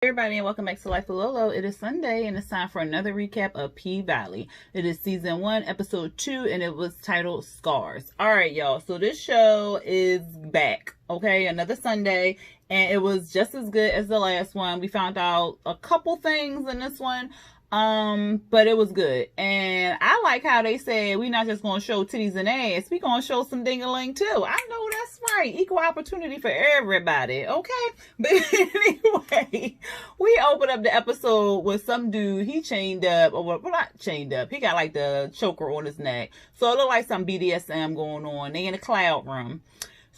Everybody, and welcome back to Life of Lolo. It is Sunday and it's time for another recap of P Valley. It is season 1 episode 2 and it was titled Scars. All right, y'all, so this show is back. Okay, another Sunday, and it was just as good as the last one. We found out a couple things in this one, but it was good. And I like how they said we're not just gonna show titties and ass, we gonna show some ding-a-ling too. I know that's right, equal opportunity for everybody. Okay, but anyway, we opened up the episode with some dude. He chained up, or well, not chained up, he got like the choker on his neck, so it looked like some BDSM going on. They in the cloud room.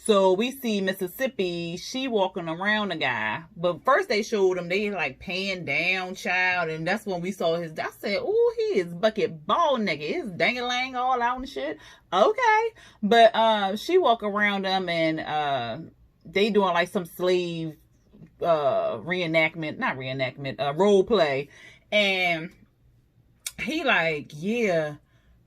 So we see Mississippi, she walking around the guy. But first they showed him, they like paying down, child. And that's when we saw his, I said, oh, he is bucket ball naked. His dang-a-lang all out and shit. Okay. But she walk around them and they doing like some slave role play. And he like, yeah,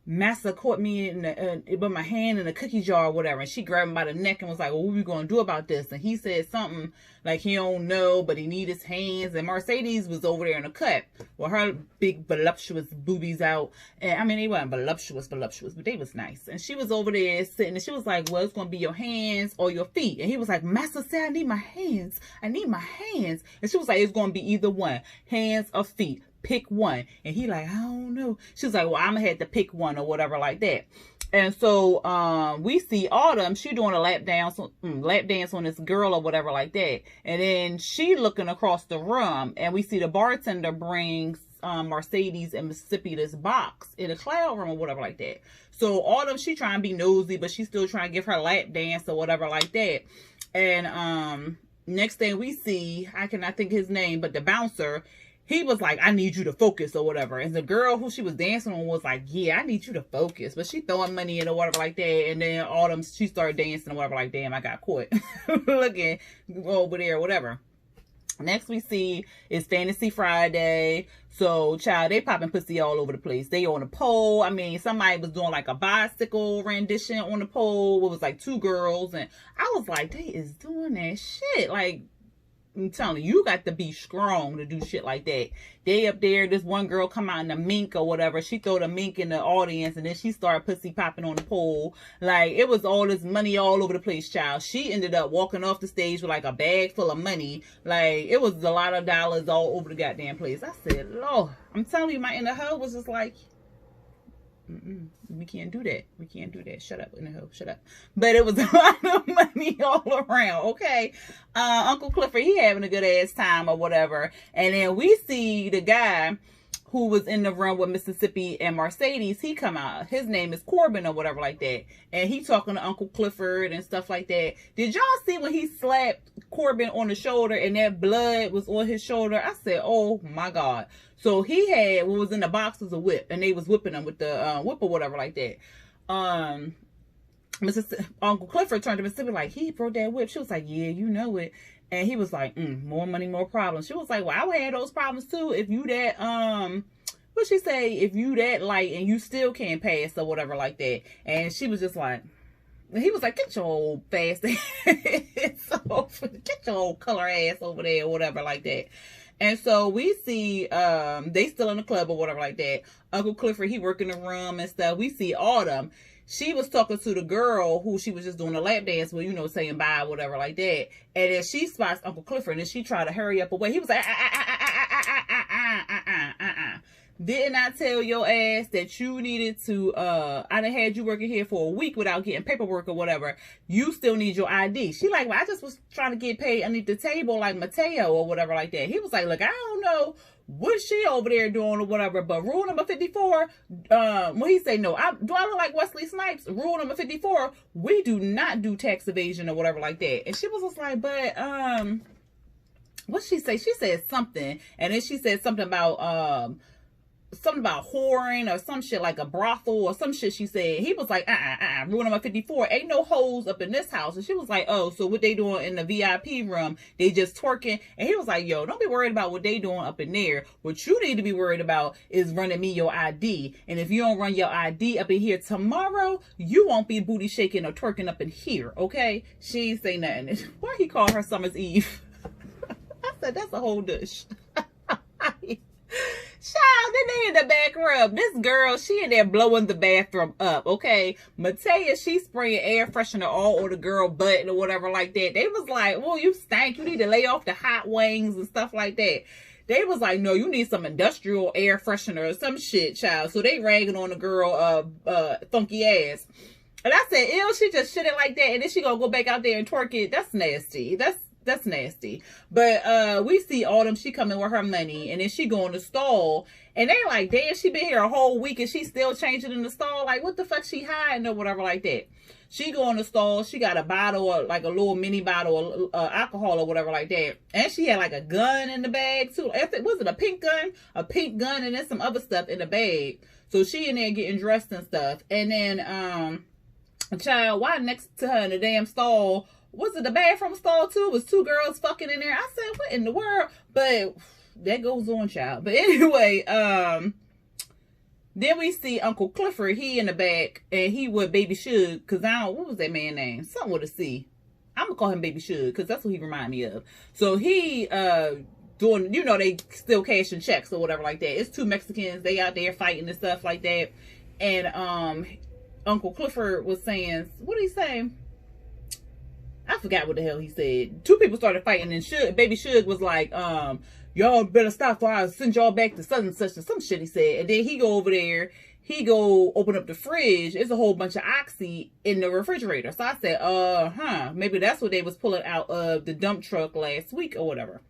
Massa caught me with my hand in a cookie jar or whatever, and she grabbed him by the neck and was like, well, what are we gonna do about this? And he said something like he don't know, but he need his hands. And Mercedes was over there in a cut with her big voluptuous boobies out, and I mean, they weren't voluptuous, but they was nice. And she was over there sitting, and she was like, well, it's gonna be your hands or your feet. And he was like, Massa said I need my hands, and she was like, it's gonna be either one, hands or feet, pick one. And he like, I don't know. She was like, well, I'm gonna have to pick one or whatever like that. And so we see Autumn, she doing a lap dance on this girl or whatever like that. And then she looking across the room, and we see the bartender brings Mercedes and Mississippi this box in a cloud room or whatever like that. So Autumn, she trying to be nosy, but she's still trying to give her lap dance or whatever like that. And next thing we see, I cannot think his name, but the bouncer, he was like, I need you to focus or whatever. And the girl who she was dancing on was like, yeah, I need you to focus. But she throwing money in or whatever like that. And then Autumn, she started dancing or whatever like, damn, I got caught looking over there or whatever. Next we see is Fantasy Friday. So, child, they popping pussy all over the place. They on the pole. I mean, somebody was doing like a bicycle rendition on the pole. It was like 2 girls. And I was like, they is doing that shit. Like, I'm telling you, you got to be strong to do shit like that. They up there, this one girl come out in a mink or whatever. She throw the mink in the audience, and then she started pussy popping on the pole. Like, it was all this money all over the place, child. She ended up walking off the stage with like a bag full of money. Like, it was a lot of dollars all over the goddamn place. I said, Lord, I'm telling you, my inner hoe was just like, we can't do that. We can't do that. Shut up, in the hole. Shut up. But it was a lot of money all around. Okay. Uncle Clifford, he having a good ass time or whatever. And then we see the guy who was in the room with Mississippi and Mercedes. He come out. His name is Corbin or whatever like that. And he talking to Uncle Clifford and stuff like that. Did y'all see when he slapped Corbin on the shoulder and that blood was on his shoulder? I said, oh my God. So he had what was in the box was a whip, and they was whipping him with the whip or whatever like that. Uncle Clifford turned to Mississippi like, he broke that whip. She was like, yeah, you know it. And he was like, more money, more problems. She was like, well, I would have those problems too if you that what she say, if you that light and you still can't pass or whatever like that. And she was just like, he was like, get your old fast ass get your old color ass over there or whatever like that. And so we see they still in the club or whatever like that. Uncle Clifford, he working the room and stuff. We see Autumn. She was talking to the girl who she was just doing a lap dance with, you know, saying bye, whatever like that. And then she spots Uncle Clifford, and then she tried to hurry up away. He was like, didn't I tell your ass that you needed to, I done had you working here for a week without getting paperwork or whatever. You still need your ID. She like, well, I just was trying to get paid underneath the table like Mateo or whatever like that. He was like, look, I don't know what she over there doing or whatever, but rule number 54, when he say no, do I look like Wesley Snipes? Rule number 54, we do not do tax evasion or whatever like that. And she was just like, but, what she say? She said something, and then she said something about whoring or some shit, like a brothel or some shit she said. He was like, rule number 54, ain't no hoes up in this house. And she was like, oh, so what they doing in the VIP room? They just twerking. And he was like, yo, don't be worried about what they doing up in there. What you need to be worried about is running me your ID. And if you don't run your ID up in here tomorrow, you won't be booty shaking or twerking up in here, okay? She ain't say nothing. Why he called her Summer's Eve? said, that's a whole dish. Child, then they in the back rub. This girl, she in there blowing the bathroom up, okay? Matea, she spraying air freshener all on the girl butt or whatever like that. They was like, well, you stank. You need to lay off the hot wings and stuff like that. They was like, no, you need some industrial air freshener or some shit, child. So they ragging on the girl, funky ass. And I said, ew, she just shit it like that. And then she gonna go back out there and twerk it. That's nasty. That's nasty. But we see Autumn, she coming with her money, and then she go in the stall, and they like, damn, she been here a whole week and she still changing in the stall. Like, what the fuck she hiding or whatever like that. She go in the stall, she got a bottle, or like a little mini bottle of alcohol or whatever like that. And she had like a gun in the bag too. Was it a pink gun? A pink gun, and then some other stuff in the bag. So she in there getting dressed and stuff. And then a child, why next to her in the damn stall, was it the bathroom stall too? It was two girls fucking in there. I said, what in the world? But that goes on, child. But anyway, then we see Uncle Clifford. He in the back, and he with Baby Suge. Cause what was that man's name? Something with a C. I'm gonna call him Baby Suge, because that's what he remind me of. So he doing, they still cashing checks or whatever like that. It's two Mexicans. They out there fighting and stuff like that. And Uncle Clifford was saying, what did he say? I forgot what the hell he said. Two people started fighting, and Baby Suge was like, y'all better stop or I'll send y'all back to such and such and some shit he said. And then he go over there, he go open up the fridge. There's a whole bunch of Oxy in the refrigerator. So I said, maybe that's what they was pulling out of the dump truck last week or whatever.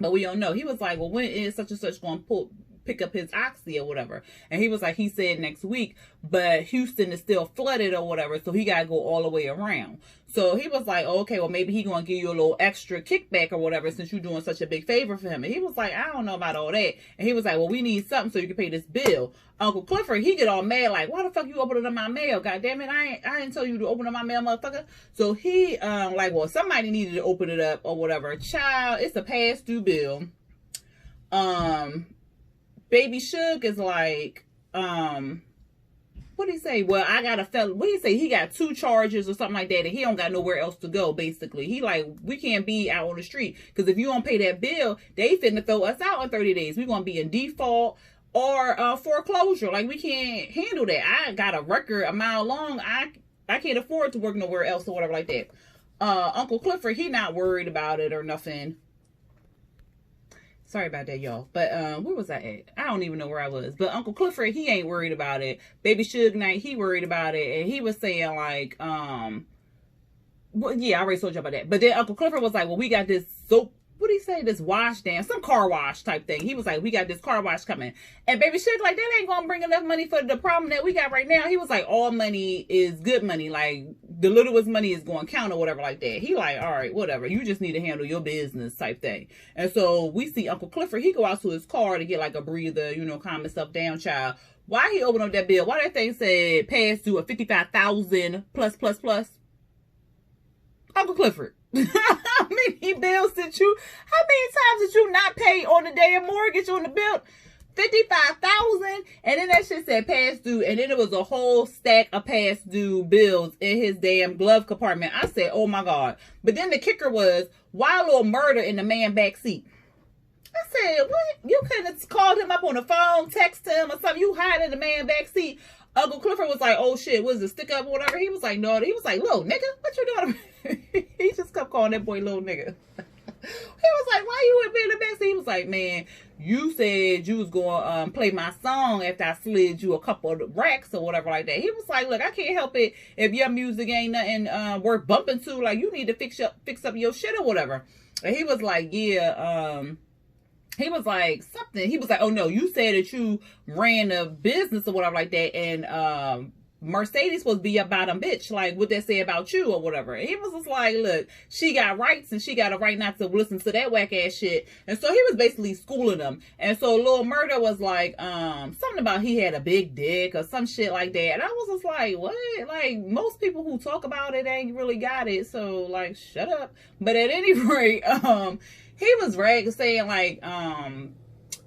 But we don't know. He was like, well, when is such and such going to pick up his Oxy or whatever? And he was like, he said next week, but Houston is still flooded or whatever, so he got to go all the way around. So he was like, okay, well, maybe he going to give you a little extra kickback or whatever since you're doing such a big favor for him. And he was like, I don't know about all that. And he was like, well, we need something so you can pay this bill. Uncle Clifford, he get all mad like, why the fuck you opening up my mail? God damn it, I didn't tell you to open up my mail, motherfucker. So he like, well, somebody needed to open it up or whatever. Child, it's a past due bill. Baby Suge is like, what did he say? Well, I got a felon. What did he say? He got 2 charges or something like that, and he don't got nowhere else to go, basically. He like, we can't be out on the street, because if you don't pay that bill, they finna throw us out in 30 days. We're going to be in default or foreclosure. Like, we can't handle that. I got a record a mile long. I can't afford to work nowhere else or whatever like that. Uncle Clifford, he not worried about it or nothing. Sorry about that, y'all. But where was I at? I don't even know where I was. But Uncle Clifford, he ain't worried about it. Baby Suge Knight, he worried about it. And he was saying like, well, yeah, I already told you about that. But then Uncle Clifford was like, well, we got this soap. What did he say? This wash down, some car wash type thing. He was like, we got this car wash coming. And Baby Suge like, that ain't gonna bring enough money for the problem that we got right now. He was like, all money is good money. Like, the littlest money is going to count or whatever like that. He like, all right, whatever. You just need to handle your business type thing. And so we see Uncle Clifford, he go out to his car to get like a breather, calm himself down, child. Why he opened up that bill? Why that thing said past due of $55,000 plus? Uncle Clifford. How many bills did you, how many times did you not pay on the damn mortgage on the bill? $55,000, and then that shit said past due, and then it was a whole stack of past due bills in his damn glove compartment. I said, oh my God. But then the kicker was, why Little Murda in the man back seat? I said, what? You couldn't have called him up on the phone, text him or something. You hide in the man back seat. Uncle Clifford was like, oh shit, was it stick up or whatever? He was like, no. He was like, little nigga, what you doing? He just kept calling that boy little nigga. He was like, why you with me in the back seat? He was like, man, you said you was going to play my song after I slid you a couple of racks or whatever like that. He was like, look, I can't help it if your music ain't nothing worth bumping to. Like, you need to fix up your shit or whatever. And he was like, yeah, he was like something. He was like, oh no, you said that you ran a business or whatever like that, and Mercedes supposed to be your bottom bitch. Like, what they say about you or whatever. And he was just like, look, she got rights and she got a right not to listen to that whack ass shit. And so he was basically schooling them. And so Little Murda was like, something about he had a big dick or some shit like that. And I was just like, what? Like, most people who talk about it ain't really got it. So like, shut up. But at any rate, he was saying like,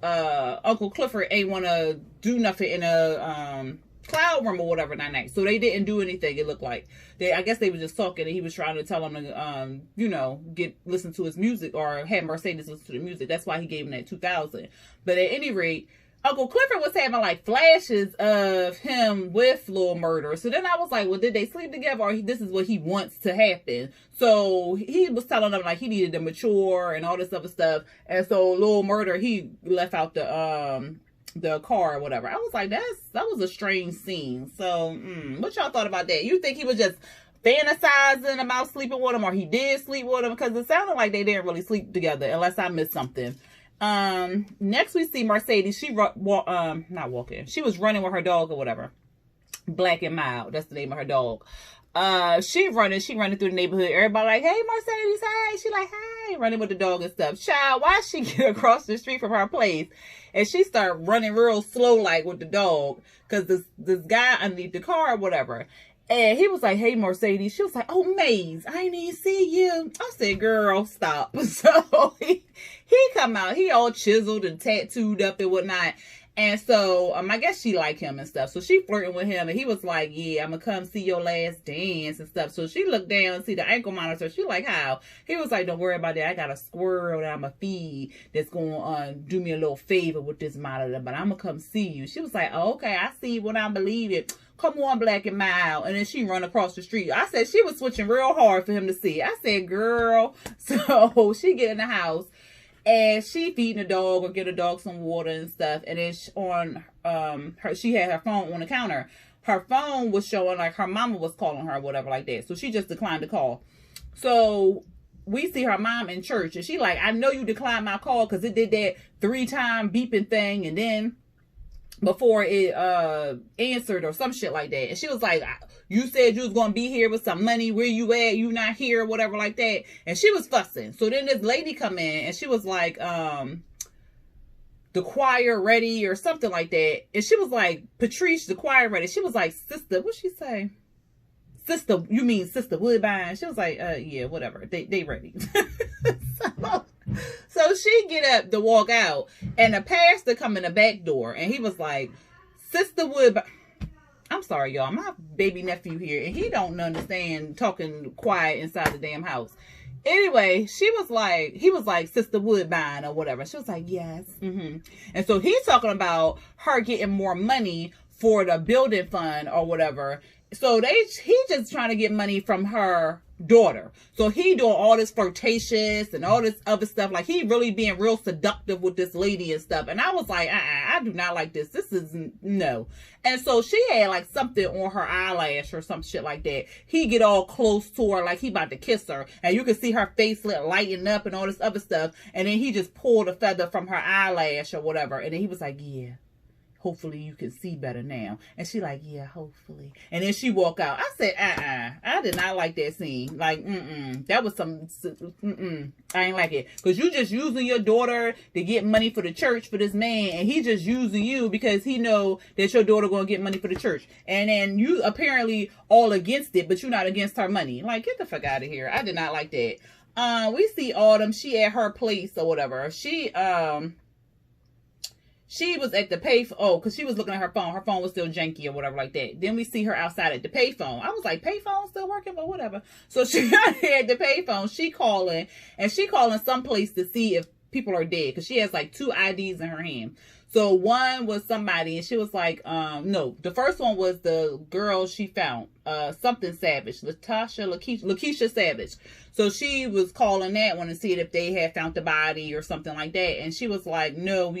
Uncle Clifford ain't want to do nothing in a cloud room or whatever that night. So they didn't do anything. It looked like I guess they were just talking, and he was trying to tell them to, you know, listen to his music, or have Mercedes listen to the music. That's why he gave him that 2,000. But at any rate, Uncle Clifford was having like flashes of him with Little Murda. So then I was like, well, did they sleep together, or this is what he wants to happen? So he was telling them like he needed to mature and all this other stuff. And so Little Murda, he left out the car or whatever. I was like, that was a strange scene. So what y'all thought about that? You think he was just fantasizing about sleeping with him, or he did sleep with him? Because it sounded like they didn't really sleep together, unless I missed something. Next we see Mercedes. She not walking. She was running with her dog or whatever. Black and Mild. That's the name of her dog. She running through the neighborhood. Everybody like, hey, Mercedes, hey. She like, hey, running with the dog and stuff. Child, why she get across the street from her place and she start running real slow like with the dog? Because this guy underneath the car or whatever. And he was like, hey, Mercedes. She was like, oh, Maze, I ain't even see you. I said, girl, stop. So he come out. He all chiseled and tattooed up and whatnot. And so I guess she liked him and stuff. So she flirting with him. And he was like, yeah, I'm going to come see your last dance and stuff. So she looked down and see the ankle monitor. She like, how? He was like, don't worry about that. I got a squirrel that I'm going to feed that's going to do me a little favor with this monitor. But I'm going to come see you. She was like, oh, okay, I see what I believe it. Come on, Black and Mild. And then she run across the street. I said she was switching real hard for him to see. I said, girl. So she get in the house and she feeding the dog or get a dog some water and stuff. And then she had her phone on the counter. Her phone was showing like her mama was calling her or whatever like that. So she just declined the call. So we see her mom in church and she like, I know you declined my call because it did that 3-time beeping thing. And then before it answered or some shit like that. And she was like, you said you was gonna be here with some money, where you at, you not here, whatever like that. And she was fussing. So then this lady come in and she was like, the choir ready or something like that. And she was like, Patrice, the choir ready. She was like, sister, what'd she say? Sister, you mean Sister Woodbine? She was like, yeah, whatever, they ready. So she get up to walk out, and the pastor come in the back door, and he was like, Sister Woodbine. I'm sorry, y'all. My baby nephew here, and he don't understand talking quiet inside the damn house. Anyway, he was like, Sister Woodbine or whatever. She was like, yes. And so he's talking about her getting more money for the building fund or whatever. So he just trying to get money from her daughter. So he doing all this flirtatious and all this other stuff. Like he really being real seductive with this lady and stuff. And I was like, I do not like this. This is no. And so she had like something on her eyelash or some shit like that. He get all close to her like he about to kiss her. And you can see her face lighting up and all this other stuff. And then he just pulled a feather from her eyelash or whatever. And then he was like, yeah, hopefully you can see better now. And she like, yeah, hopefully. And then she walk out. I said, I did not like that scene. Like, that was some, I ain't like it. Because you just using your daughter to get money for the church for this man. And he just using you because he know that your daughter going to get money for the church. And then you apparently all against it, but you're not against her money. Like, get the fuck out of here. I did not like that. We see Autumn. She at her place or whatever. She was at the payphone. Because she was looking at her phone. Her phone was still janky or whatever like that. Then we see her outside at the payphone. I was like, payphone still working? But whatever. So she got here at the payphone. She calling. And she calling someplace to see if people are dead. Because she has like 2 IDs in her hand. So one was somebody. And she was like, no. The first one was the girl she found. Something Savage. Lakeisha Savage. So she was calling that one and seeing if they had found the body or something like that. And she was like, no,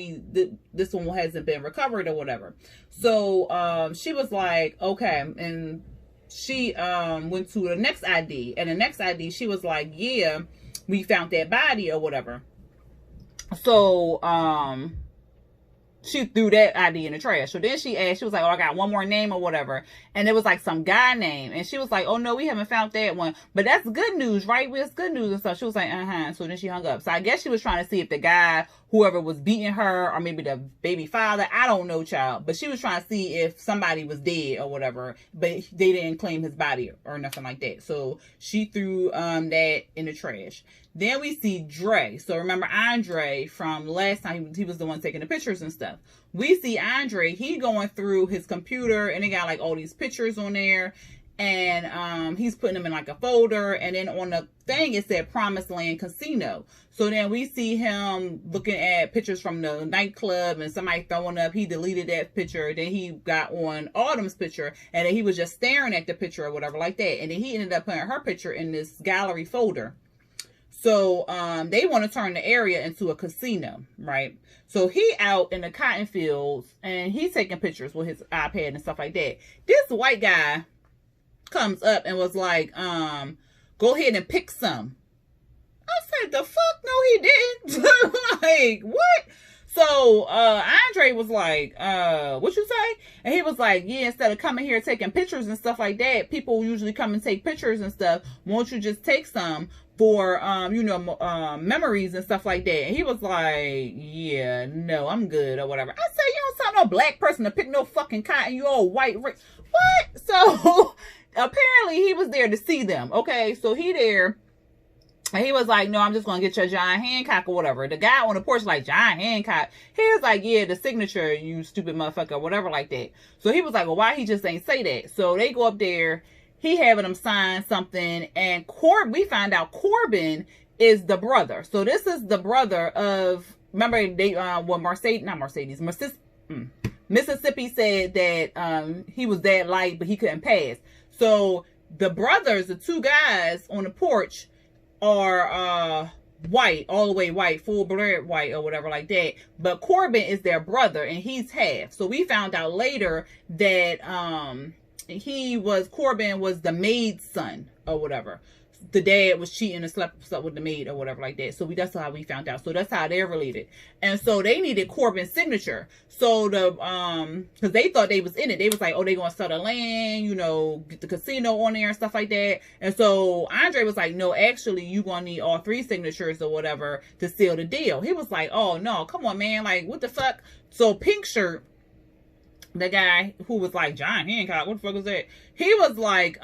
this one hasn't been recovered or whatever. So she was like, okay. And she went to the next ID. And the next ID, she was like, yeah, we found that body or whatever. So she threw that ID in the trash. So then she asked, she was like, oh, I got one more name or whatever. And it was like some guy name. And she was like, oh, no, we haven't found that one. But that's good news, right? It's good news and stuff. She was like, So then she hung up. So I guess she was trying to see if the guy whoever was beating her, or maybe the baby father. I don't know, child. But she was trying to see if somebody was dead or whatever. But they didn't claim his body or nothing like that. So she threw that in the trash. Then we see Dre. So remember Andre from last time, he was the one taking the pictures and stuff. We see Andre, he going through his computer, and they got like all these pictures on there. And he's putting them in like a folder, and then on the thing it said Promised Land Casino. So then we see him looking at pictures from the nightclub and somebody throwing up. He deleted that picture. Then he got on Autumn's picture, and then he was just staring at the picture or whatever like that. And then he ended up putting her picture in this gallery folder. So they want to turn the area into a casino, right? So he out in the cotton fields, and he's taking pictures with his iPad and stuff like that. This white guy comes up and was like, go ahead and pick some. I said, the fuck? No, he didn't. Like, what? So Andre was like, what you say? And he was like, yeah, instead of coming here taking pictures and stuff like that, people usually come and take pictures and stuff. Won't you just take some for memories and stuff like that? And he was like, yeah, no, I'm good or whatever. I said, you don't tell no black person to pick no fucking cotton. You all white. What? So apparently he was there to see them. Okay, so he there. And he was like, no, I'm just going to get your John Hancock or whatever. The guy on the porch like, John Hancock. He was like, yeah, the signature, you stupid motherfucker, or whatever like that. So he was like, well, why he just ain't say that? So they go up there. He having them sign something. And we find out Corbin is the brother. So this is the brother of, remember, they Mississippi said that he was that light, but he couldn't pass. So the brothers, the two guys on the porch, are white, all the way white, full blood white or whatever like that. But Corbin is their brother, and he's half. So we found out later that Corbin was the maid's son or whatever. The dad was cheating and slept with the maid or whatever like that. So that's how we found out. So that's how they're related. And so they needed Corbin's signature. So because they thought they was in it. They was like, oh, they gonna sell the land, get the casino on there and stuff like that. And so Andre was like, no, actually, you gonna need all 3 signatures or whatever to seal the deal. He was like, oh no, come on, man, like what the fuck? So Pink Shirt, the guy who was like John Hancock, what the fuck was that? He was like,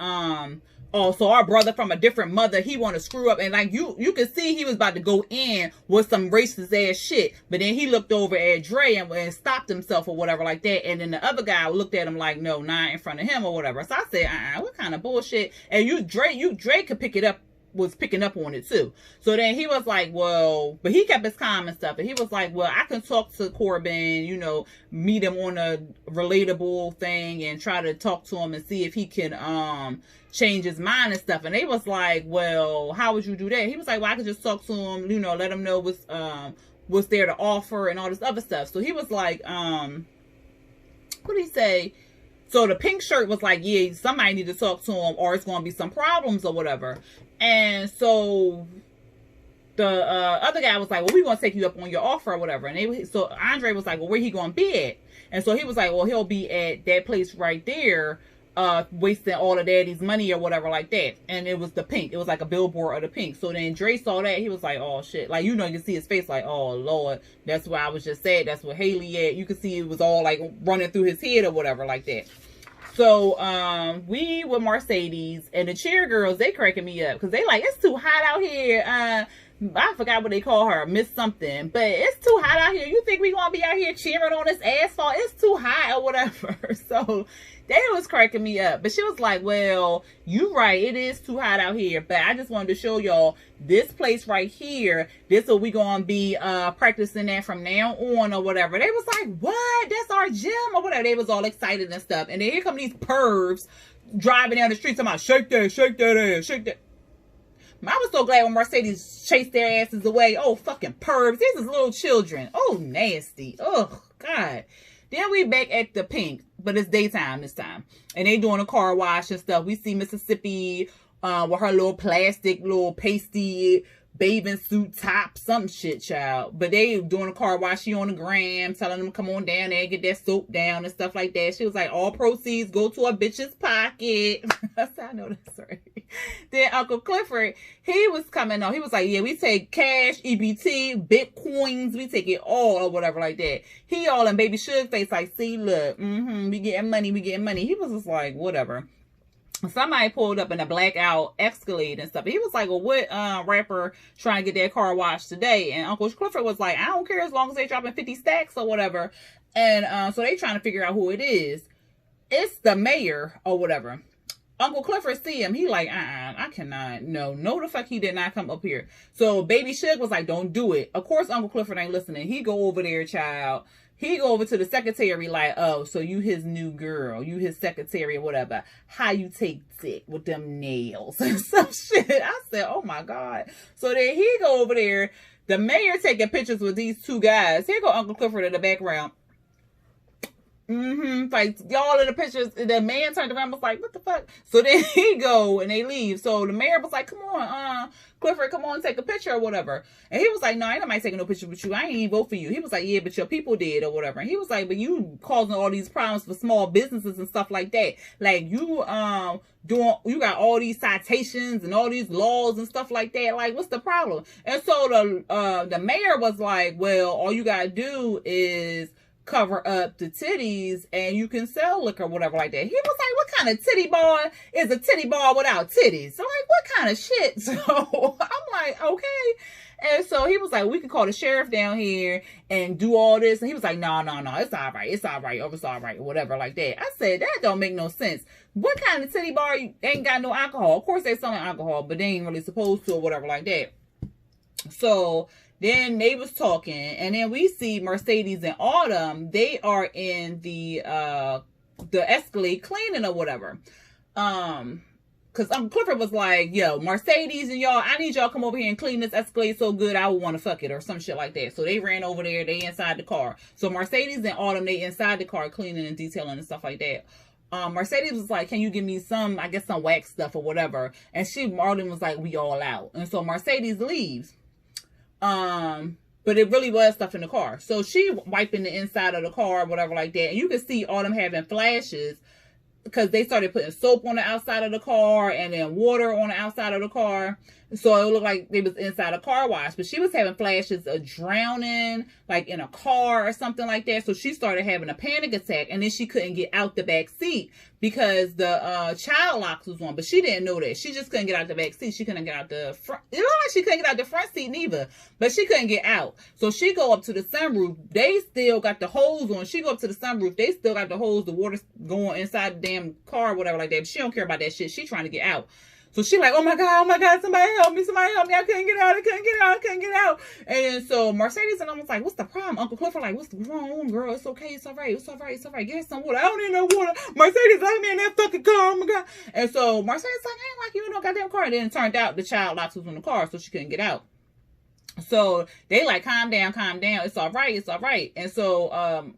oh, so our brother from a different mother, he want to screw up. And like you could see he was about to go in with some racist ass shit. But then he looked over at Dre and stopped himself or whatever like that. And then the other guy looked at him like, no, not in front of him or whatever. So I said, what kind of bullshit? And Dre could pick it up, was picking up on it too. So then he was like, well, but he kept his calm and stuff. And he was like, well, I can talk to Corbin, meet him on a relatable thing and try to talk to him and see if he can change his mind and stuff. And they was like, well, how would you do that? He was like, well, I could just talk to him, let him know what's there to offer and all this other stuff. So he was like, what did he say? So the Pink Shirt was like, yeah, somebody need to talk to him or it's going to be some problems or whatever. And so the other guy was like, well, we're going to take you up on your offer or whatever. And so Andre was like, well, where he going to be at? And so he was like, well, he'll be at that place right there, wasting all of daddy's money or whatever like that. And it was the Pink. It was like a billboard of the Pink. So then Dre saw that. He was like, oh, shit. Like, you can see his face like, oh, Lord. That's why I was just saying. That's what Haley at. You could see it was all like running through his head or whatever like that. So, we with Mercedes and the cheer girls, they cracking me up because they like, it's too hot out here. I forgot what they call her, Miss something, but it's too hot out here. You think we gonna be out here cheering on this asphalt? It's too hot or whatever. So they was cracking me up. But she was like, well, you right, it is too hot out here. But I just wanted to show y'all this place right here. This is what we gonna be practicing at from now on or whatever. They was like, what? That's our gym or whatever. They was all excited and stuff. And then here come these pervs driving down the street talking about shake that ass, shake that. I was so glad when Mercedes chased their asses away. Oh, fucking pervs. These is little children. Oh, nasty. Oh, God. Then we back at the Pink, but it's daytime this time. And they doing a car wash and stuff. We see Mississippi with her little plastic, little pasty bathing suit top, some shit, child. But they doing a car wash. She on the gram, telling them to come on down there and get that soap down and stuff like that. She was like, all proceeds go to a bitch's pocket. That's how I know that's right. Then Uncle Clifford, he was coming on. He was like, yeah, we take cash, EBT, Bitcoins, we take it all or whatever like that. He all in baby Suge face like, see, look, we getting money, we getting money. He was just like, whatever. Somebody pulled up in a blackout Escalade and stuff. He was like, well, what rapper trying to get their car washed today? And Uncle Clifford was like, I don't care as long as they dropping 50 stacks or whatever. And so they trying to figure out who it is. It's the mayor or whatever. Uncle Clifford see him. He like, I cannot. No, the fuck he did not come up here. So baby Suge was like, don't do it. Of course, Uncle Clifford ain't listening. He go over there, child. He go over to the secretary like, oh, so you his new girl. You his secretary or whatever. How you take dick with them nails and some shit. I said, oh my God. So then he go over there. The mayor taking pictures with these two guys. Here go Uncle Clifford in the background. Like y'all in the pictures, the man turned around and was like, what the fuck? So then he go and they leave. So the mayor was like, come on, Clifford, come on, take a picture or whatever. And he was like, no, ain't nobody taking no picture with you. I ain't even vote for you. He was like, yeah, but your people did or whatever. And he was like, but you causing all these problems for small businesses and stuff like that. Like you you got all these citations and all these laws and stuff like that. Like, what's the problem? And so the mayor was like, well, all you gotta do is cover up the titties and you can sell liquor or whatever like that. He was like, what kind of titty bar is a titty bar without titties? So like, what kind of shit? So I'm like, okay. And so he was like, we can call the sheriff down here and do all this. And he was like, no, it's all right. It's all right. It's all right. Whatever like that. I said, that don't make no sense. What kind of titty bar ain't got no alcohol? Of course they're selling alcohol, but they ain't really supposed to or whatever like that. So then they was talking, and then we see Mercedes and Autumn. They are in the Escalade cleaning or whatever. Because Uncle Clifford was like, yo, Mercedes and y'all, I need y'all come over here and clean this Escalade so good I would want to fuck it or some shit like that. So they ran over there. They inside the car. So Mercedes and Autumn, they inside the car cleaning and detailing and stuff like that. Mercedes was like, can you give me some wax stuff or whatever? And Marlon was like, we all out. And so Mercedes leaves. But it really was stuff in the car. So she wiping the inside of the car, whatever like that. And you can see Autumn having flashes because they started putting soap on the outside of the car and then water on the outside of the car. So it looked like they was inside a car wash, but she was having flashes of drowning, like in a car or something like that. So she started having a panic attack, and then she couldn't get out the back seat because the child locks was on, but she didn't know that. She just couldn't get out the back seat. She couldn't get out the front. It looked like she couldn't get out the front seat neither, but she couldn't get out. So she go up to the sunroof. They still got the hose on. She go up to the sunroof. They still got the hose, the water going inside the damn car, whatever like that. But she don't care about that shit. She trying to get out. So she like, oh my God, somebody help me, I couldn't get out. And so Mercedes and I was like, what's the problem? Uncle Clifford like, what's wrong, girl? It's okay, it's all right. Get some water. I don't need no water. Mercedes, let me in that fucking car, oh my God. And so Mercedes like, I ain't like you in no goddamn car. And then it turned out the child locks was in the car, so she couldn't get out. So they like, calm down, it's all right. And so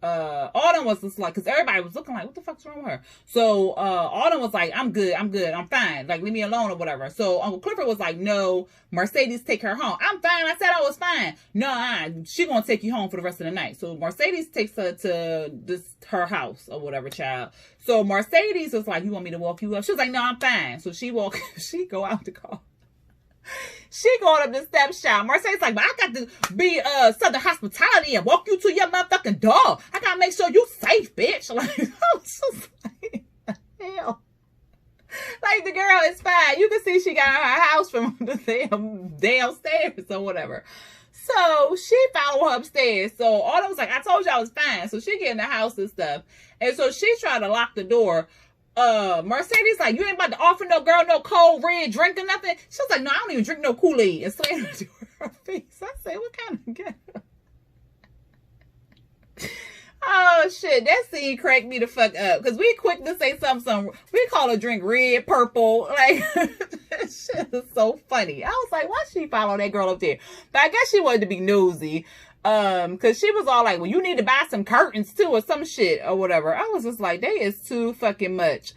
Autumn was just like, because everybody was looking like, what the fuck's wrong with her? So Autumn was like, I'm good, I'm fine, like leave me alone or whatever. So Uncle Clifford was like, no, Mercedes, take her home. I'm fine, I said I was fine. No, she gonna take you home for the rest of the night. So Mercedes takes her to her house or whatever, child. So Mercedes was like, you want me to walk you up? She was like, no, I'm fine. So she go out the car. She going up the steps, child. Mercedes like, but I got to be Southern hospitality and walk you to your motherfucking door. I gotta make sure you safe, bitch. Like, I was just like, hell. Like, the girl is fine. You can see she got her house from the damn stairs or whatever. So she followed her upstairs. So Autumn was like, I told you I was fine. So she get in the house and stuff. And so she tried to lock the door. Mercedes like, you ain't about to offer no girl no cold red drink or nothing. She was like, no, I don't even drink no Kool-Aid, and slammed it to her face. I said, what kind of ghetto? Oh shit, that scene cracked me the fuck up because we quick to say something. We call a drink red, purple, like that shit is so funny. I was like, why she follow that girl up there? But I guess she wanted to be nosy. Cause she was all like, well, you need to buy some curtains too or some shit or whatever. I was just like, that is too fucking much.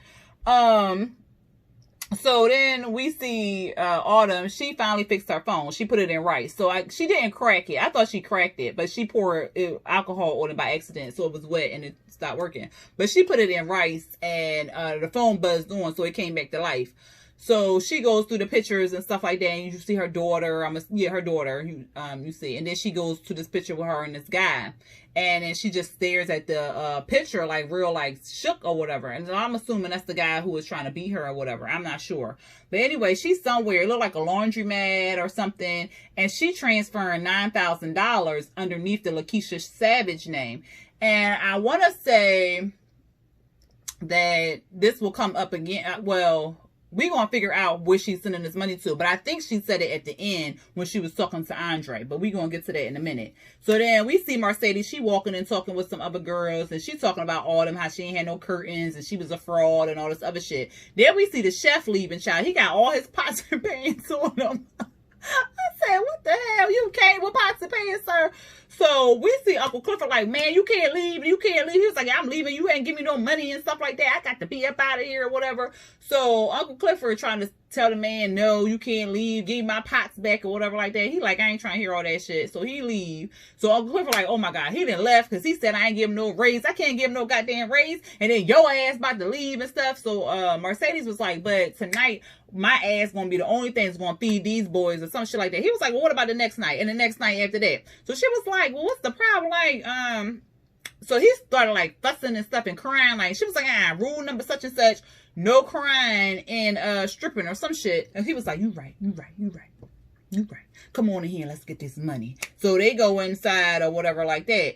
So then we see Autumn. She finally fixed her phone. She put it in rice. So she didn't crack it. I thought she cracked it, but she poured alcohol on it by accident, so it was wet and it stopped working. But she put it in rice, and the phone buzzed on, so it came back to life. So she goes through the pictures and stuff like that, and you see her daughter. Her daughter. You see, and then she goes to this picture with her and this guy, and then she just stares at the picture like real like shook or whatever. And I'm assuming that's the guy who was trying to beat her or whatever. I'm not sure, but anyway, she's somewhere. It looked like a laundromat or something, and she transferring $9,000 underneath the Lakeisha Savage name. And I want to say that this will come up again. Well, we're going to figure out where she's sending this money to. But I think she said it at the end when she was talking to Andre. But we're going to get to that in a minute. So then we see Mercedes. She walking and talking with some other girls. And she's talking about all them, how she ain't had no curtains. And she was a fraud and all this other shit. Then we see the chef leaving, child. He got all his pots and pans on him. I said, what the hell? You came with pots and pans, sir? So we see Uncle Clifford like, man, you can't leave. You can't leave. He was like, I'm leaving. You ain't give me no money and stuff like that. I got to be up out of here or whatever. So Uncle Clifford trying to tell the man, no, you can't leave. Give me my pots back or whatever like that. He like, I ain't trying to hear all that shit. So he leave. So Uncle Clifford like, oh my God, he done left because he said I ain't give him no raise. I can't give him no goddamn raise. And then your ass about to leave and stuff. So Mercedes was like, but tonight my ass gonna be the only thing that's gonna feed these boys or some shit like that. He was like, well, what about the next night? And the next night after that. So she was like, well, what's the problem? Like, so he started like fussing and stuff and crying. Like, she was like, rule number such and such, no crying and stripping or some shit. And he was like, you right. Come on in here, let's get this money. So they go inside or whatever like that.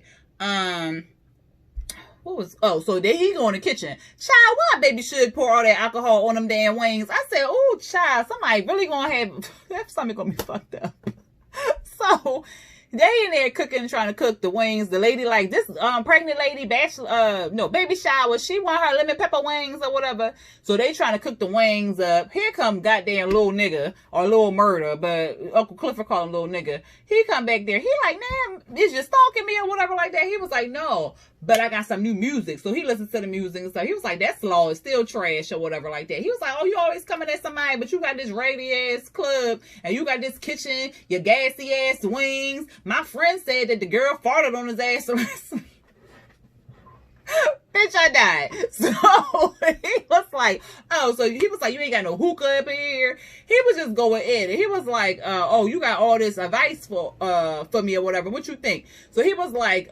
So then he go in the kitchen. Child, why baby should pour all that alcohol on them damn wings? I said, oh, child, somebody really gonna have, that stomach gonna be fucked up. So they in there cooking, trying to cook the wings. The lady like, this pregnant lady, baby shower, she want her lemon pepper wings or whatever. So they trying to cook the wings up. Here come goddamn little nigga or Little Murda, but Uncle Clifford call him little nigga. He come back there. He like, man, is you stalking me or whatever like that? He was like, no, but I got some new music. So he listens to the music and stuff. He was like, that slaw is still trash or whatever like that. He was like, oh, you always coming at somebody, but you got this raggedy ass club and you got this kitchen, your gassy ass wings. My friend said that the girl farted on his ass. Bitch, I died. So he was like, oh, so he was like, you ain't got no hookah up in here. He was just going in. And he was like, oh, you got all this advice for me or whatever. What you think? So he was like,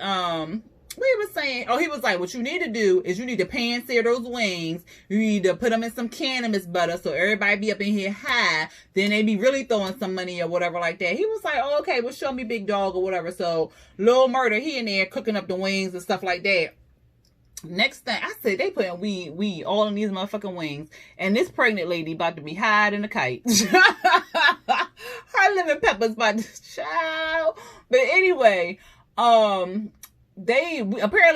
what he was saying, he was like, what you need to do is you need to pan sear those wings. You need to put them in some cannabis butter so everybody be up in here high. Then they be really throwing some money or whatever like that. He was like, oh, okay, well, show me big dog or whatever. So Little Murda, he in there cooking up the wings and stuff like that. Next thing, I said, they putting weed all in these motherfucking wings. And this pregnant lady about to be high than a kite. Her lemon peppers about to child. But anyway, apparently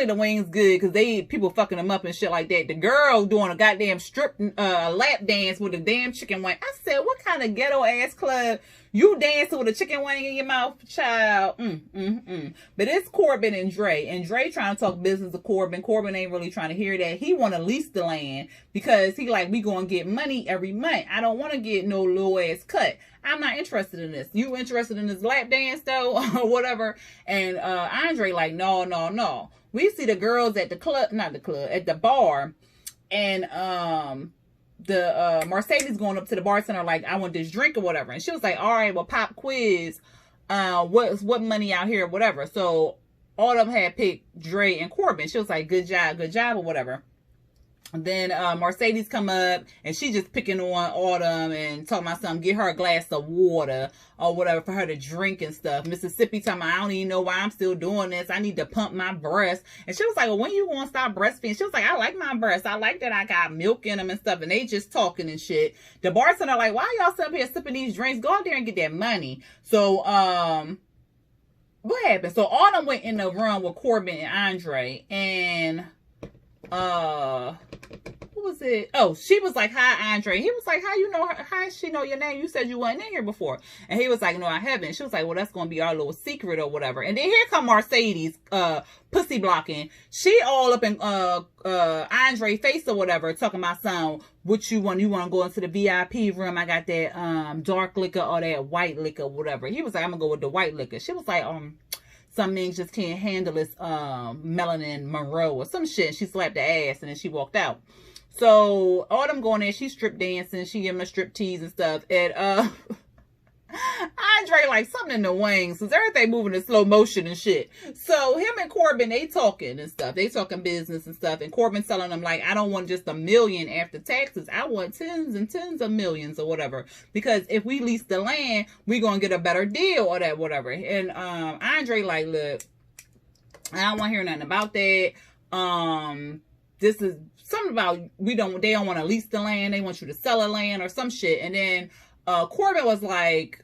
the wings good because people fucking them up and shit like that. The girl doing a goddamn strip lap dance with a damn chicken wing. I said, what kind of ghetto ass club you dancing with a chicken wing in your mouth, child? But it's Corbin and Dre. And Dre trying to talk business to Corbin. Corbin ain't really trying to hear that. He want to lease the land because he like, we gonna get money every month. I don't want to get no little ass cut. I'm not interested in this. You interested in this lap dance though or whatever? And Andre like, no. We see the girls at the club, at the bar, and the Mercedes going up to the bartender like, I want this drink or whatever. And she was like, all right, well, pop quiz. What money out here or whatever. So all of them had picked Dre and Corbin. She was like, good job or whatever. Then Mercedes come up and she just picking on Autumn and talking about something, get her a glass of water or whatever for her to drink and stuff. Mississippi talking about, I don't even know why I'm still doing this. I need to pump my breast. And she was like, well, when you gonna stop breastfeeding? She was like, I like my breasts. I like that I got milk in them and stuff. And they just talking and shit. The bartender like, why y'all sitting up here sipping these drinks? Go out there and get that money. So what happened? So Autumn went in the room with Corbin and Andre, and what was it? Oh, she was like, hi, Andre. He was like, how you know her? How she know your name? You said you wasn't in here before. And he was like, no, I haven't. She was like, well, that's going to be our little secret or whatever. And then here come Mercedes, pussy blocking. She all up in Andre face or whatever, talking about some, what you want to go into the VIP room? I got that dark liquor or that white liquor, whatever. He was like, I'm going to go with the white liquor. She was like, some men just can't handle this melanin Monroe or some shit. She slapped the ass and then she walked out. So Autumn going there, she strip dancing, she giving a strip tease and stuff. And Andre like something in the wings, because everything moving in slow motion and shit. So him and Corbin, they talking and stuff. They talking business and stuff. And Corbin telling them like, I don't want just $1 million after taxes. I want tens and tens of millions or whatever. Because if we lease the land, we gonna get a better deal or that whatever. And Andre like, look, I don't want to hear nothing about that. This is something about they don't want to lease the land. They want you to sell the land or some shit. And then Corbin was like,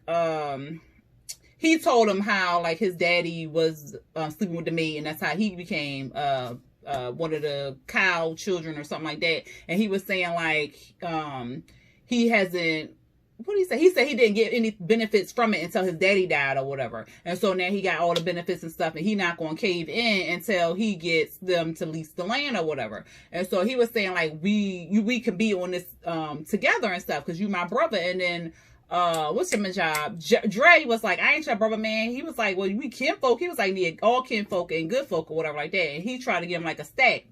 he told him how like his daddy was sleeping with the maid, and that's how he became one of the cow children or something like that. And he was saying like he hasn't, what did he say? He said he didn't get any benefits from it until his daddy died or whatever. And so now he got all the benefits and stuff, and he not going to cave in until he gets them to lease the land or whatever. And so he was saying like, we can be on this together and stuff, because you my brother. And then what's your job? Dre was like, I ain't your brother, man. He was like, well, we kinfolk. He was like, yeah, all kinfolk and good folk or whatever like that. And he tried to give him like a stack.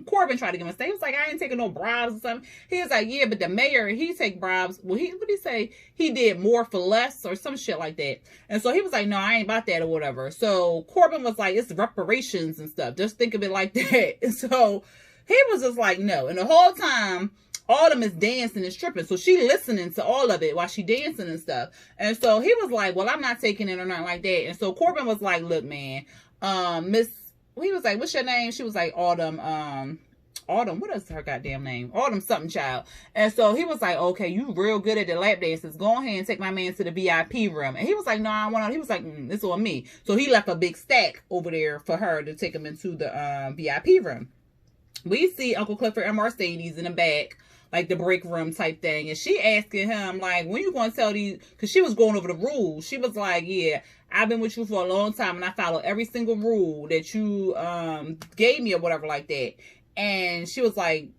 Corbin tried to give him a stack. He was like, I ain't taking no bribes or something. He was like, yeah, but the mayor, he take bribes. Well, what did he say? He did more for less or some shit like that. And so he was like, no, I ain't about that or whatever. So Corbin was like, it's reparations and stuff. Just think of it like that. And so he was just like, no. And the whole time, Autumn is dancing and stripping. So she listening to all of it while she dancing and stuff. And so he was like, well, I'm not taking it or nothing like that. And so Corbin was like, look, man, he was like, what's your name? She was like, Autumn, Autumn, what is her goddamn name? Autumn something child. And so he was like, okay, you real good at the lap dances. Go ahead and take my man to the VIP room. And he was like, no, I want to. He was like, it's on me. So he left a big stack over there for her to take him into the VIP room. We see Uncle Clifford and Mercedes in the back, like the break room type thing. And she asking him, like, when you going to tell these, because she was going over the rules. She was like, yeah, I've been with you for a long time, and I follow every single rule that you gave me or whatever like that. And she was like,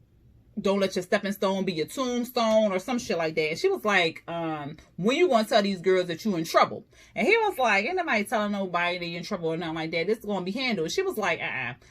don't let your stepping stone be your tombstone or some shit like that. And she was like, when you going to tell these girls that you in trouble? And he was like, ain't nobody telling nobody they in trouble or nothing like that. This is going to be handled. And she was like,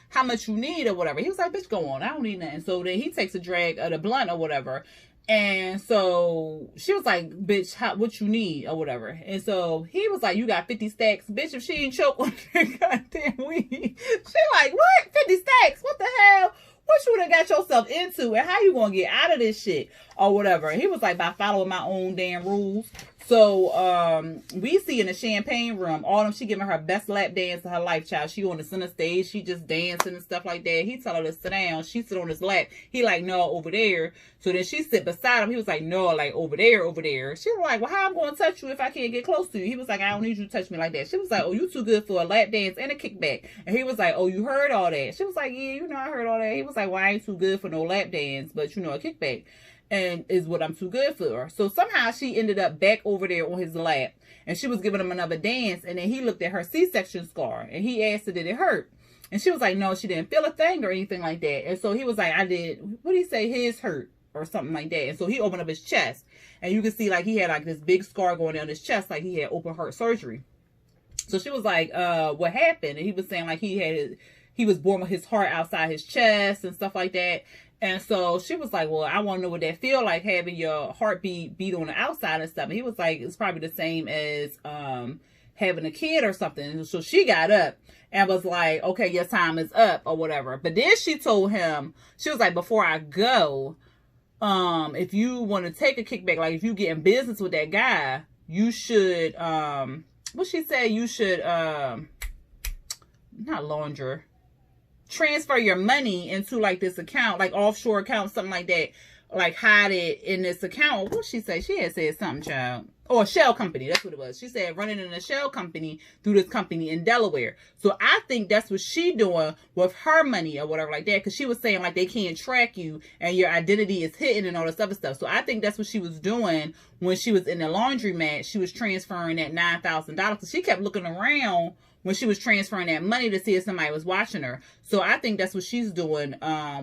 how much you need or whatever. He was like, bitch, go on. I don't need nothing. So then he takes a drag of the blunt or whatever. And so she was like, bitch, what you need or whatever. And so he was like, you got 50 stacks. Bitch, if she ain't choke on her goddamn weed. She like, what? 50 stacks? What the hell? What you would have got yourself into, and how you gonna get out of this shit or whatever? And he was like, by following my own damn rules. So we see in the champagne room, Autumn, she giving her best lap dance of her life, child. She on the center stage, she just dancing and stuff like that. He tell her to sit down. She sit on his lap. He like, no, over there. So then she sit beside him. He was like, no, like over there, over there. She was like, well, how I'm gonna touch you if I can't get close to you? He was like, I don't need you to touch me like that. She was like, oh, you too good for a lap dance and a kickback. And he was like, oh, you heard all that? She was like, yeah, you know, I heard all that. He was like, well, I ain't too good for no lap dance, but you know, a kickback and is what I'm too good for. So somehow she ended up back over there on his lap, and she was giving him another dance. And then he looked at her C-section scar, and he asked her, did it hurt? And she was like, no, she didn't feel a thing or anything like that. And so he was like, I did. What did he say? His hurt or something like that. And so he opened up his chest, and you could see like he had like this big scar going down his chest, like he had open heart surgery. So she was like, what happened? And he was saying like he was born with his heart outside his chest and stuff like that. And so she was like, well, I want to know what that feel like, having your heartbeat beat on the outside and stuff. And he was like, it's probably the same as having a kid or something. And so she got up and was like, okay, your time is up or whatever. But then she told him, she was like, before I go, if you want to take a kickback, like if you get in business with that guy, you should, what she said, you should, not launder, transfer your money into like this account, like offshore account, something like that, like hide it in this account. What she say? She had said something, child. Or a shell company, that's what it was. She said running in a shell company through this company in Delaware. So I think that's what she doing with her money or whatever like that, because she was saying like they can't track you and your identity is hidden and all this other stuff. So I think that's what she was doing when she was in the laundromat. She was transferring that $9,000. So she kept looking around when she was transferring that money to see if somebody was watching her. So I think that's what she's doing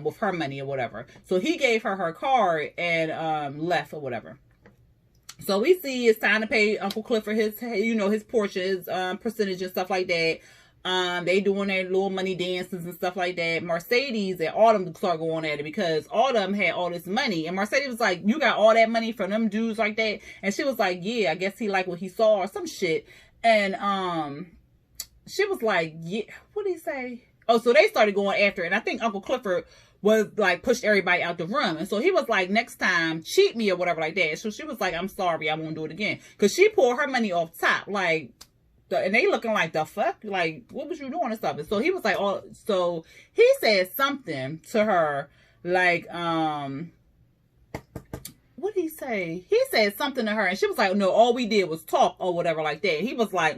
with her money or whatever. So he gave her her card and left or whatever. So we see it's time to pay Uncle Clifford his, you know, his portion, his percentage and stuff like that. They doing their little money dances and stuff like that. Mercedes and Autumn start going at it because Autumn had all this money. And Mercedes was like, you got all that money from them dudes like that? And she was like, yeah, I guess he liked what he saw or some shit. And she was like, yeah, what did he say? Oh, so they started going after it. And I think Uncle Clifford was like, pushed everybody out the room. And so he was like, next time, cheat me or whatever like that. So she was like, I'm sorry, I won't do it again. Because she pulled her money off top. Like, and they looking like, the fuck? Like, what was you doing and stuff? And so he was like, oh, so he said something to her, like, what did he say? He said something to her, and she was like, no, all we did was talk or whatever like that. He was like,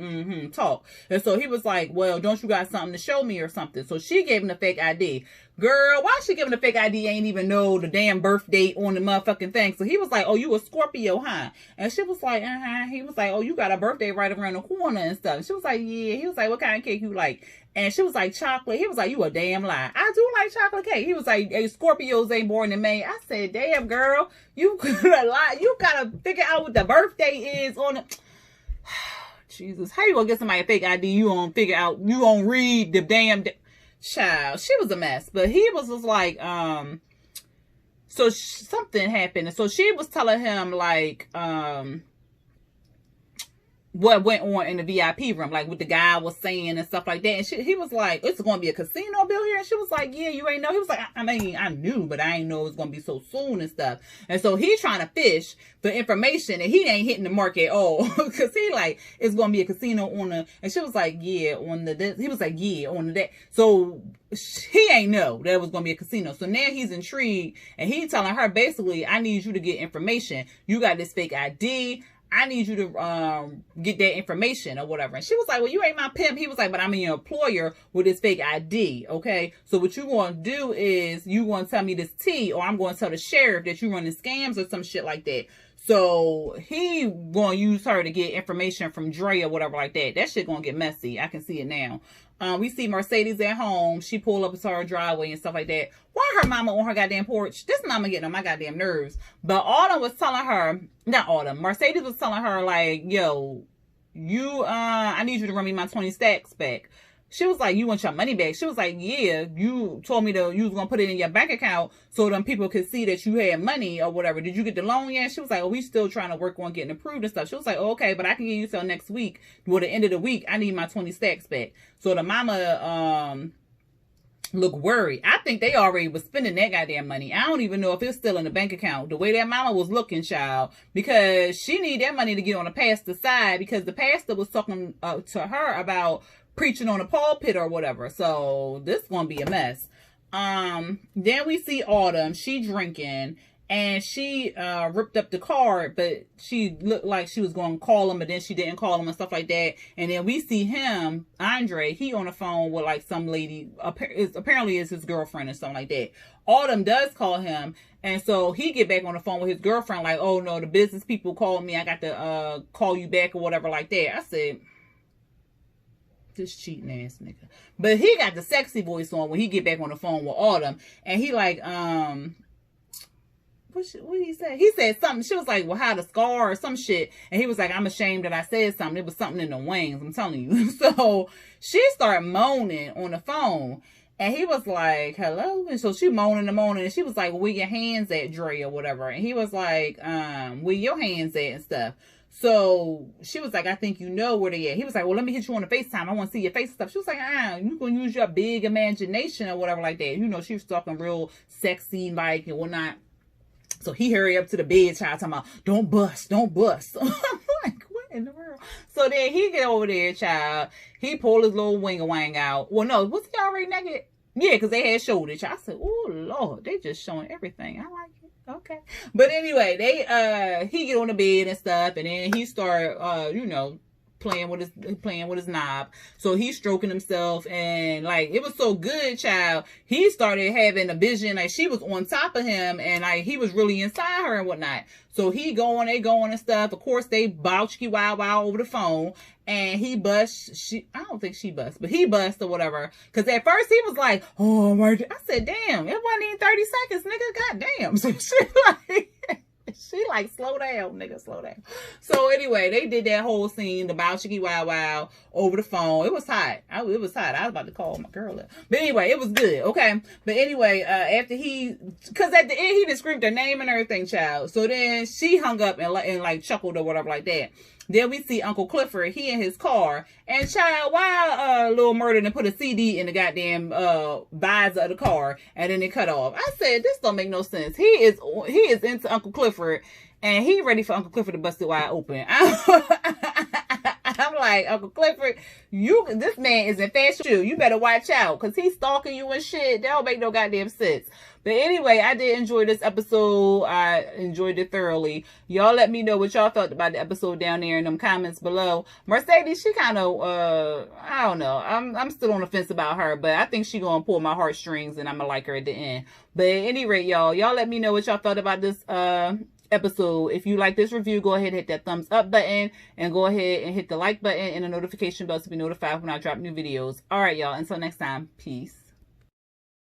talk. And so he was like, well, don't you got something to show me or something? So she gave him the fake ID. Girl, why she giving the fake ID? Ain't even know the damn birth date on the motherfucking thing. So he was like, oh, you a Scorpio, huh? And she was like, He was like, oh, you got a birthday right around the corner and stuff. And she was like, yeah. He was like, what kind of cake you like? And she was like, chocolate. He was like, you a damn lie. I do like chocolate cake. He was like, hey, Scorpios ain't born in May. I said, damn, girl, you gotta lie. You gotta figure out what the birthday is on it. Jesus, how you gonna get somebody a fake ID? You gonna figure out, you gonna read the damn child. She was a mess. But he was just like, so something happened. And so she was telling him, like, what went on in the VIP room, like what the guy was saying and stuff like that. And he was like, it's going to be a casino bill here. And she was like, yeah, you ain't know. He was like, I mean, I knew, but I ain't know it was going to be so soon and stuff. And so he's trying to fish for information, and he ain't hitting the mark at all. Because he like, it's going to be a casino on the, and she was like, yeah, on the, he was like, yeah, on the day. So he ain't know that it was going to be a casino. So now he's intrigued, and he's telling her, basically, I need you to get information. You got this fake ID. I need you to get that information or whatever. And she was like, well, you ain't my pimp. He was like, but I'm your employer with this fake ID, okay? So what you going to do is you going to tell me this tea, or I'm going to tell the sheriff that you running scams or some shit like that. So he going to use her to get information from Dre or whatever like that. That shit going to get messy. I can see it now. We see Mercedes at home. She pulled up to her driveway and stuff like that. Why her mama on her goddamn porch? This mama getting on my goddamn nerves. But Autumn was telling her, not Autumn, Mercedes was telling her, like, yo, you, I need you to run me my 20 stacks back. She was like, you want your money back? She was like, yeah, you told me you was going to put it in your bank account so them people could see that you had money or whatever. Did you get the loan yet? She was like, oh, we still trying to work on getting approved and stuff. She was like, oh, okay, but I can give you till next week. Well, the end of the week, I need my 20 stacks back. So the mama, look worried. I think they already was spending that goddamn money. I don't even know if it's still in the bank account. The way that mama was looking, child, because she need that money to get on the pastor side, because the pastor was talking to her about preaching on a pulpit or whatever. So this gonna be a mess. Then we see Autumn. She drinking, and she ripped up the card, but she looked like she was going to call him, but then she didn't call him and stuff like that. And then we see him, Andre, he on the phone with like some lady, apparently is his girlfriend or something like that. Autumn does call him, and so he get back on the phone with his girlfriend like, oh no, the business people called me, I got to call you back or whatever like that. I said, this cheating ass nigga. But he got the sexy voice on when he get back on the phone with Autumn, and he like, what did he say? He said something. She was like, well, how the scar or some shit. And he was like, I'm ashamed that I said something. It was something in the wings, I'm telling you. So she started moaning on the phone. And he was like, hello? And so she moaning and moaning. And she was like, where your hands at, Dre, or whatever. And he was like, where your hands at and stuff. So she was like, I think you know where they at. He was like, well, let me hit you on the FaceTime. I want to see your face and stuff. She was like, you going to use your big imagination or whatever like that. You know, she was talking real sexy like and whatnot. So he hurried up to the bed, child, talking about, don't bust, don't bust. I'm like, what in the world? So then he get over there, child. He pulled his little wang out. Well, no, was he already naked? Yeah, because they had showed it. I said, oh, Lord, they just showing everything. I like it. Okay. But anyway, he get on the bed and stuff, and then he start, you know, playing with his knob. So he's stroking himself, and like it was so good, child. He started having a vision like she was on top of him, and like he was really inside her and whatnot. So they going and stuff. Of course, they bouchky wow over the phone, and he bust. I don't think she bust, but he bust or whatever. Because at first he was like, "Oh my!" I said, "Damn, it wasn't even 30 seconds, nigga. Goddamn." So she like. She like, slow down, nigga, slow down. So anyway, they did that whole scene, the Bow Chickie Wow Wow, over the phone. It was hot. It was hot. I was about to call my girl up. But anyway, it was good, okay? But anyway, after because at the end, he just screamed her name and everything, child. So then she hung up and like chuckled or whatever like that. Then we see Uncle Clifford, he in his car. And child, why Little Murda done put a CD in the goddamn visor of the car and then it cut off? I said, this don't make no sense. He is into Uncle Clifford and he ready for Uncle Clifford to bust it wide open. I'm like, Uncle Clifford, this man is infatuated. You better watch out because he's stalking you and shit. That don't make no goddamn sense. But anyway, I did enjoy this episode. I enjoyed it thoroughly. Y'all let me know what y'all felt about the episode down there in them comments below. Mercedes, she kind of, I don't know. I'm still on the fence about her, but I think she gonna pull my heartstrings and I'm gonna like her at the end. But at any rate, y'all let me know what y'all felt about this episode. If you like this review, go ahead and hit that thumbs up button and go ahead and hit the like button and the notification bell to be notified when I drop new videos. All right, y'all. Until next time, peace.